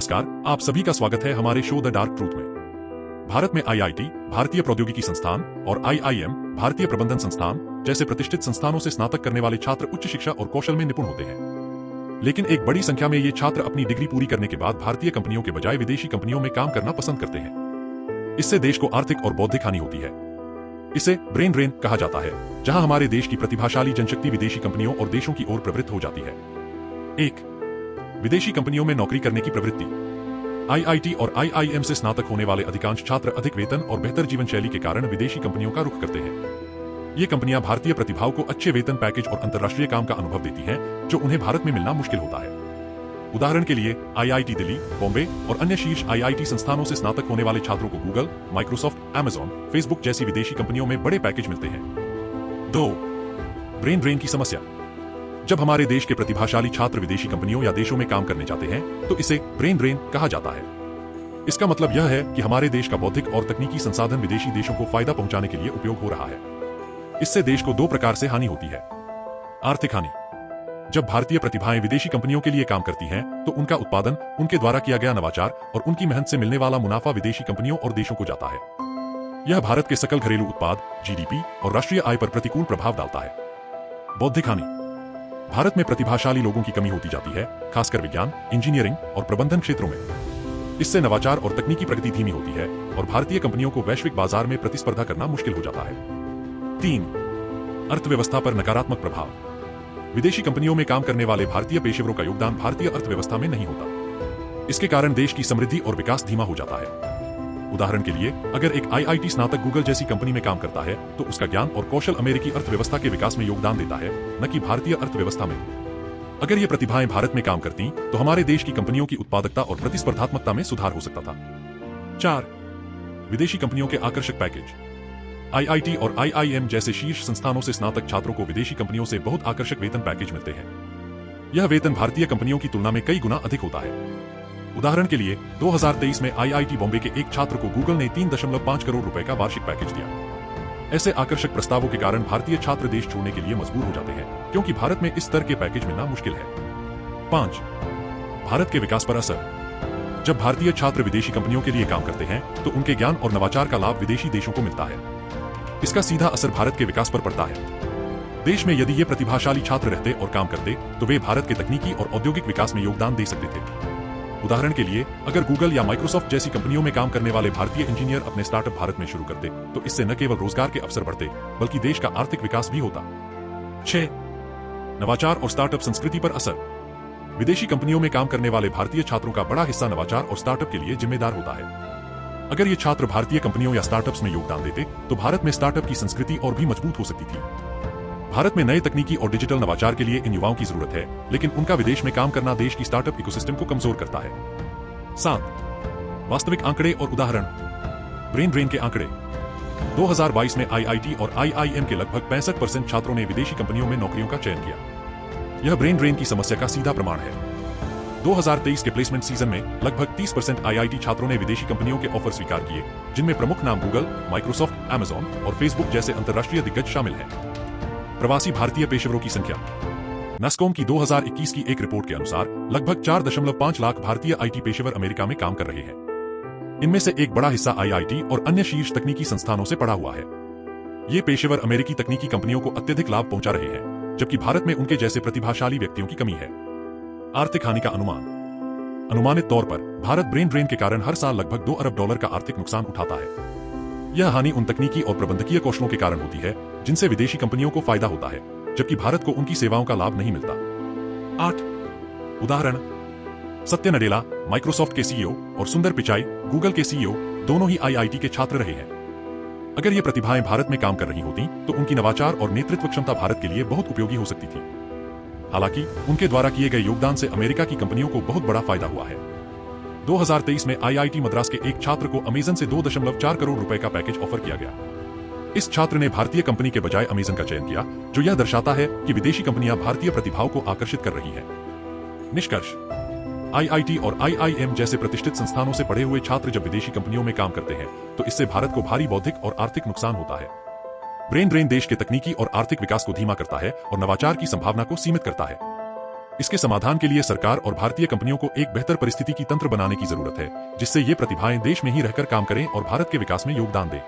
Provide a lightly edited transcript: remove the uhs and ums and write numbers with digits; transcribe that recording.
नमस्कार, आप सभी का स्वागत है हमारे शो द डार्क ट्रूथ में। भारत में आईआईटी, भारतीय प्रौद्योगिकी संस्थान और आईआईएम, भारतीय प्रबंधन संस्थान जैसे प्रतिष्ठित संस्थानों से स्नातक करने वाले छात्र उच्च शिक्षा और कौशल में निपुण होते हैं। लेकिन एक बड़ी संख्या में ये छात्र अपनी डिग्री पूरी करने के बाद भारतीय कंपनियों के बजाय विदेशी कंपनियों में काम करना पसंद करते हैं। इससे देश को आर्थिक और बौद्धिक हानि होती है। इसे ब्रेन ड्रेन कहा जाता है, जहां हमारे देश की प्रतिभाशाली जनशक्ति विदेशी कंपनियों और देशों की ओर प्रवृत्त हो जाती है। 1. विदेशी कंपनियों में नौकरी करने की प्रवृत्ति। आईआईटी और आईआईएम से स्नातक होने वाले अधिकांश छात्र अधिक वेतन और बेहतर जीवन शैली के कारण विदेशी कंपनियों का रुख करते हैं। ये कंपनियां भारतीय प्रतिभाओं को अच्छे वेतन पैकेज और अंतर्राष्ट्रीय काम का अनुभव देती हैं, जो उन्हें भारत में मिलना मुश्किल होता है। उदाहरण के लिए आईआईटी दिल्ली, बॉम्बे और अन्य शीर्ष आईआईटी संस्थानों से स्नातक होने वाले छात्रों को गूगल, माइक्रोसॉफ्ट, अमेजॉन, फेसबुक जैसी विदेशी कंपनियों में बड़े पैकेज मिलते हैं। 2. ब्रेन ड्रेन की समस्या। जब हमारे देश के प्रतिभाशाली छात्र विदेशी कंपनियों या देशों में काम करने जाते हैं, तो इसे ब्रेन ड्रेन कहा जाता है। इसका मतलब यह है कि हमारे देश का बौद्धिक और तकनीकी संसाधन विदेशी देशों को फायदा पहुंचाने के लिए उपयोग हो रहा है। इससे देश को दो प्रकार से हानि होती है। आर्थिक हानि। जब भारतीय प्रतिभाएं विदेशी कंपनियों के लिए काम करती हैं, तो उनका उत्पादन, उनके द्वारा किया गया नवाचार और उनकी मेहनत से मिलने वाला मुनाफा विदेशी कंपनियों और देशों को जाता है। यह भारत के सकल घरेलू उत्पाद, जीडीपी और राष्ट्रीय आय पर प्रतिकूल प्रभाव डालता है। बौद्धिक हानि। भारत में प्रतिभाशाली लोगों की कमी होती जाती है, खासकर विज्ञान, इंजीनियरिंग और प्रबंधन क्षेत्रों में। इससे नवाचार और तकनीकी प्रगति धीमी होती है और भारतीय कंपनियों को वैश्विक बाजार में प्रतिस्पर्धा करना मुश्किल हो जाता है। 3. अर्थव्यवस्था पर नकारात्मक प्रभाव। विदेशी कंपनियों में काम करने वाले भारतीय पेशेवरों का योगदान भारतीय अर्थव्यवस्था में नहीं होता। इसके कारण देश की समृद्धि और विकास धीमा हो जाता है। उदाहरण के लिए, अगर एक आईआईटी स्नातक गूगल जैसी कंपनी में काम करता है, तो उसका ज्ञान और कौशल अमेरिकी अर्थव्यवस्था के विकास में योगदान देता है, न कि भारतीय अर्थव्यवस्था में। अगर ये प्रतिभाएं भारत में काम करती, तो हमारे देश की कंपनियों की उत्पादकता और प्रतिस्पर्धात्मकता में सुधार हो सकता था। 4. विदेशी कंपनियों के आकर्षक पैकेज। आईआईटी और आईआईएम जैसे शीर्ष संस्थानों से स्नातक छात्रों को विदेशी कंपनियों से बहुत आकर्षक वेतन पैकेज मिलते हैं। यह वेतन भारतीय कंपनियों की तुलना में कई गुना अधिक होता है। उदाहरण के लिए, 2023 में आईआईटी बॉम्बे के एक छात्र को गूगल ने 3.5 करोड़ रुपए का वार्षिक पैकेज दिया। ऐसे आकर्षक प्रस्तावों के कारण भारतीय छात्र देश छोड़ने के लिए मजबूर हो जाते हैं, क्योंकि भारत में इस स्तर के पैकेज मिलना मुश्किल है। 5. भारत के विकास पर असर। जब भारतीय छात्र विदेशी कंपनियों के लिए काम करते हैं, तो उनके ज्ञान और नवाचार का लाभ विदेशी देशों को मिलता है। इसका सीधा असर भारत के विकास पर पड़ता है। देश में यदि ये प्रतिभाशाली छात्र रहते और काम करते, तो वे भारत के तकनीकी और औद्योगिक विकास में योगदान दे सकते थे। उदाहरण के लिए, अगर गूगल या माइक्रोसॉफ्ट जैसी कंपनियों में काम करने वाले भारतीय इंजीनियर अपने स्टार्टअप भारत में शुरू करते, तो इससे न केवल रोजगार के अवसर बढ़ते, बल्कि देश का आर्थिक विकास भी होता। 6. नवाचार और स्टार्टअप संस्कृति पर असर। विदेशी कंपनियों में काम करने वाले भारतीय छात्रों का बड़ा हिस्सा नवाचार और स्टार्टअप के लिए जिम्मेदार होता है। अगर ये छात्र भारतीय कंपनियों या स्टार्टअप्स में योगदान देते, तो भारत में स्टार्टअप की संस्कृति और भी मजबूत हो सकती थी। भारत में नए तकनीकी और डिजिटल नवाचार के लिए इन युवाओं की जरूरत है, लेकिन उनका विदेश में काम करना देश की स्टार्टअप इकोसिस्टम को कमजोर करता है। 7. वास्तविक आंकड़े और उदाहरण। ब्रेन ड्रेन के आंकड़े। 2022 में आईआईटी और आईआईएम के लगभग 65% छात्रों ने विदेशी कंपनियों में नौकरियों का चयन किया। यह ब्रेन ड्रेन की समस्या का सीधा प्रमाण है। 2023 के प्लेसमेंट सीजन में लगभग 30% आईआईटी छात्रों ने विदेशी कंपनियों के ऑफर स्वीकार किए, जिनमें प्रमुख नाम गूगल, माइक्रोसॉफ्ट, अमेजॉन और फेसबुक जैसे अंतर्राष्ट्रीय दिग्गज शामिल हैं। प्रवासी भारतीय पेशेवरों की संख्या। नस्कॉम की 2021 की एक रिपोर्ट के अनुसार लगभग 4.5 लाख भारतीय आईटी पेशेवर अमेरिका में काम कर रहे हैं। इनमें से एक बड़ा हिस्सा आईआईटी और अन्य शीर्ष तकनीकी संस्थानों से पढ़ा हुआ है। ये पेशेवर अमेरिकी तकनीकी कंपनियों को अत्यधिक लाभ पहुंचा रहे हैं, जबकि भारत में उनके जैसे प्रतिभाशाली व्यक्तियों की कमी है। आर्थिक हानि का अनुमान। अनुमानित तौर पर भारत ब्रेन ड्रेन के कारण हर साल लगभग $2 अरब का आर्थिक नुकसान उठाता है। यह हानि उन तकनीकी और प्रबंधकीय कौशलों के कारण होती है, जिनसे विदेशी कंपनियों को फायदा होता है, जबकि भारत को उनकी सेवाओं का लाभ नहीं मिलता। 8. उदाहरण। सत्य नडेला माइक्रोसॉफ्ट के सीईओ और सुंदर पिचाई गूगल के सीईओ दोनों ही आईआईटी के छात्र रहे हैं। अगर ये प्रतिभाएं भारत में काम कर रही होती, तो उनकी नवाचार और नेतृत्व क्षमता भारत के लिए बहुत उपयोगी हो सकती थी। हालांकि उनके द्वारा किए गए योगदान से अमेरिका की कंपनियों को बहुत बड़ा फायदा हुआ है। 2023 में आईआईटी मद्रास के एक छात्र को अमेजन से 2.4 करोड़ रुपए का पैकेज ऑफर किया गया। इस छात्र ने भारतीय कंपनी के बजाय अमेजन का चयन किया, जो यह दर्शाता है कि विदेशी कंपनियां भारतीय प्रतिभाओं को आकर्षित कर रही हैं। निष्कर्ष। आईआईटी और आईआईएम जैसे प्रतिष्ठित संस्थानों से पढ़े हुए छात्र जब विदेशी कंपनियों में काम करते हैं, तो इससे भारत को भारी बौद्धिक और आर्थिक नुकसान होता है। ब्रेन ड्रेन देश के तकनीकी और आर्थिक विकास को धीमा करता है और नवाचार की संभावना को सीमित करता है। इसके समाधान के लिए सरकार और भारतीय कंपनियों को एक बेहतर परिस्थिति की तंत्र बनाने की जरूरत है, जिससे ये प्रतिभाएं देश में ही रहकर काम करें और भारत के विकास में योगदान दें।